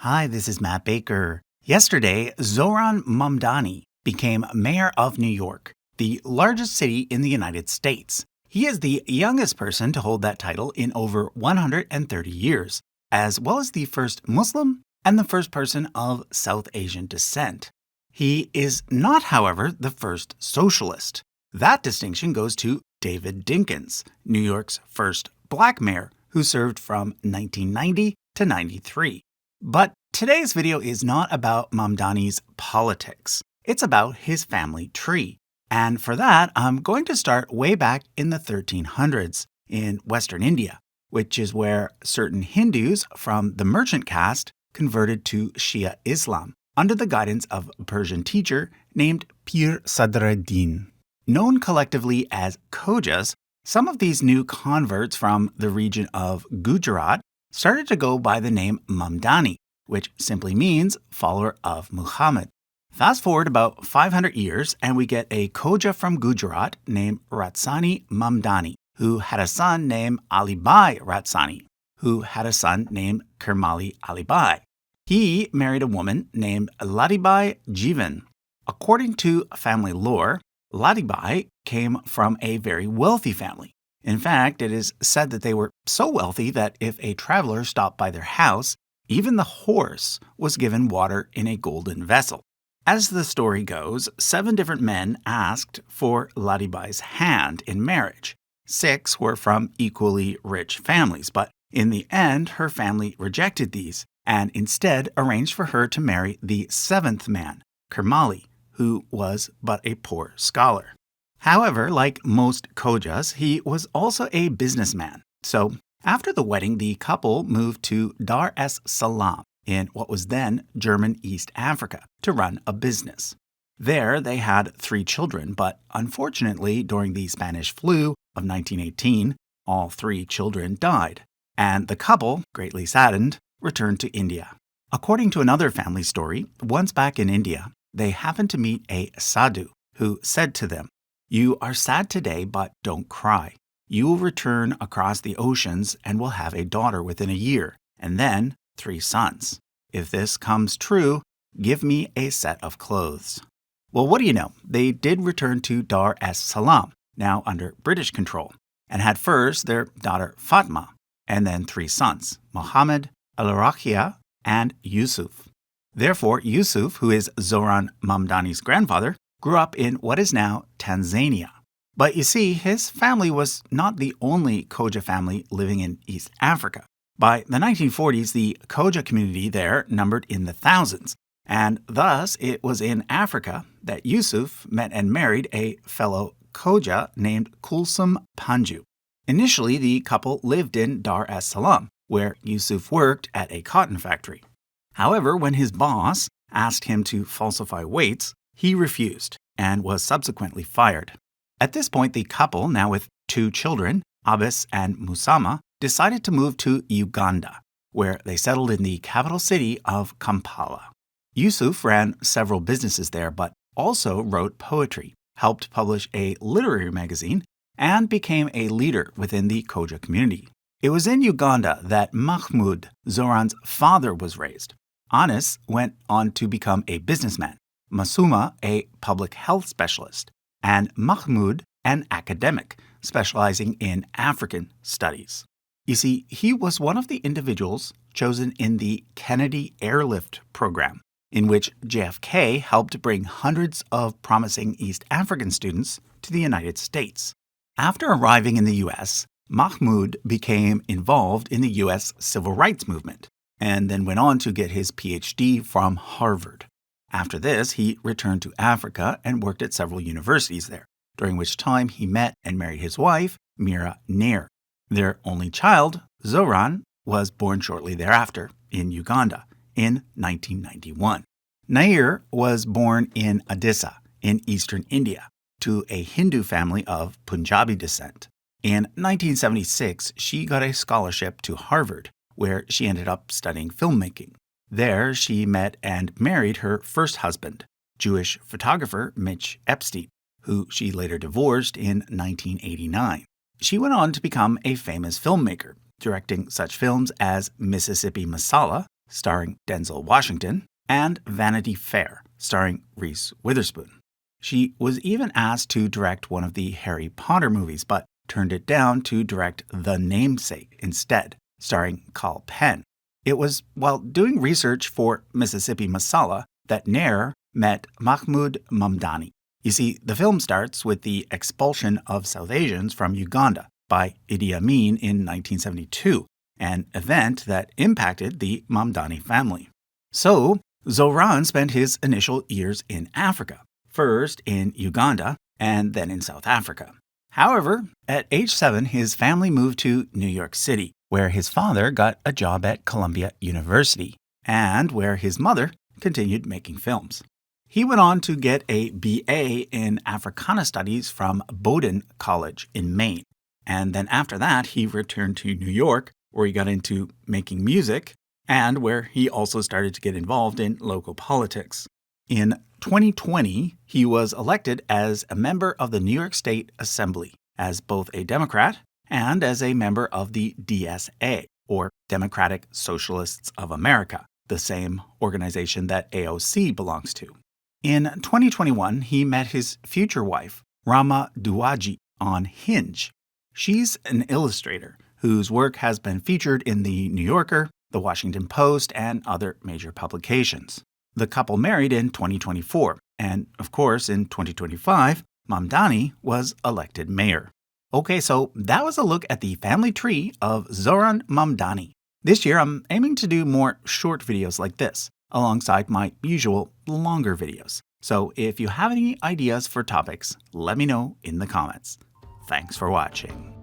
Hi, this is Matt Baker. Yesterday, Zoran Mamdani became mayor of New York, the largest city in the United States. He is the youngest person to hold that title in over 130 years, as well as the first Muslim and the first person of South Asian descent. He is not, however, the first socialist. That distinction goes to David Dinkins, New York's first black mayor, who served from 1990 to 93. But today's video is not about Mamdani's politics. It's about his family tree. And for that, I'm going to start way back in the 1300s in Western India, which is where certain Hindus from the merchant caste converted to Shia Islam under the guidance of a Persian teacher named Pir Sadruddin. Known collectively as Khojas, some of these new converts from the region of Gujarat started to go by the name Mamdani, which simply means follower of Muhammad. Fast forward about 500 years, and we get a Khoja from Gujarat named Ratsani Mamdani, who had a son named Ali Ratsani, who had a son named Kermali Ali. He married a woman named Ladibai Jivan. According to family lore, Ladibai came from a very wealthy family. In fact, it is said that they were so wealthy that if a traveler stopped by their house, even the horse was given water in a golden vessel. As the story goes, 7 different men asked for Ladibai's hand in marriage. 6 were from equally rich families, but in the end, her family rejected these and instead arranged for her to marry the 7th man, Kermali, who was but a poor scholar. However, like most Khojas, he was also a businessman. So, after the wedding, the couple moved to Dar es Salaam in what was then German East Africa to run a business. There, they had 3 children, but unfortunately, during the Spanish flu of 1918, all 3 children died, and the couple, greatly saddened, returned to India. According to another family story, once back in India, they happened to meet a sadhu who said to them, "You are sad today, but don't cry. You will return across the oceans and will have a daughter within a year, and then 3 sons. If this comes true, give me a set of clothes." Well, what do you know? They did return to Dar es Salaam, now under British control, and had first their daughter Fatma, and then 3 sons, Muhammad, Al-Rakhia, and Yusuf. Therefore, Yusuf, who is Zoran Mamdani's grandfather, grew up in what is now Tanzania. But you see, his family was not the only Khoja family living in East Africa. By the 1940s, the Khoja community there numbered in the thousands, and thus it was in Africa that Yusuf met and married a fellow Khoja named Kulsum Panju. Initially, the couple lived in Dar es Salaam, where Yusuf worked at a cotton factory. However, when his boss asked him to falsify weights, he refused and was subsequently fired. At this point, the couple, now with 2 children, Abbas and Musama, decided to move to Uganda, where they settled in the capital city of Kampala. Yusuf ran several businesses there, but also wrote poetry, helped publish a literary magazine, and became a leader within the Khoja community. It was in Uganda that Mahmoud, Zoran's father, was raised. Anis went on to become a businessman, Masuma a public health specialist, and Mahmoud an academic specializing in African studies. You see, he was one of the individuals chosen in the Kennedy Airlift program, in which JFK helped bring hundreds of promising East African students to the United States. After arriving in the U.S., Mahmoud became involved in the U.S. Civil Rights Movement, and then went on to get his PhD from Harvard. After this, he returned to Africa and worked at several universities there, during which time he met and married his wife, Mira Nair. Their only child, Zoran, was born shortly thereafter in Uganda in 1991. Nair was born in Odisha in eastern India to a Hindu family of Punjabi descent. In 1976, she got a scholarship to Harvard, where she ended up studying filmmaking. There, she met and married her first husband, Jewish photographer Mitch Epstein, who she later divorced in 1989. She went on to become a famous filmmaker, directing such films as Mississippi Masala, starring Denzel Washington, and Vanity Fair, starring Reese Witherspoon. She was even asked to direct one of the Harry Potter movies, but turned it down to direct The Namesake instead, starring Kal Penn. It was while doing research for Mississippi Masala that Nair met Mahmoud Mamdani. You see, the film starts with the expulsion of South Asians from Uganda by Idi Amin in 1972, an event that impacted the Mamdani family. So, Zoran spent his initial years in Africa, first in Uganda and then in South Africa. However, at age 7, his family moved to New York City, where his father got a job at Columbia University, and where his mother continued making films. He went on to get a BA in Africana Studies from Bowdoin College in Maine, and then after that he returned to New York, where he got into making music, and where he also started to get involved in local politics. In 2020, he was elected as a member of the New York State Assembly, as both a Democrat and as a member of the DSA, or Democratic Socialists of America, the same organization that AOC belongs to. In 2021, he met his future wife, Rama Duwaji, on Hinge. She's an illustrator whose work has been featured in The New Yorker, The Washington Post, and other major publications. The couple married in 2024, and of course, in 2025, Mamdani was elected mayor. Okay, so that was a look at the family tree of Zoran Mamdani. This year, I'm aiming to do more short videos like this, alongside my usual longer videos. So if you have any ideas for topics, let me know in the comments. Thanks for watching.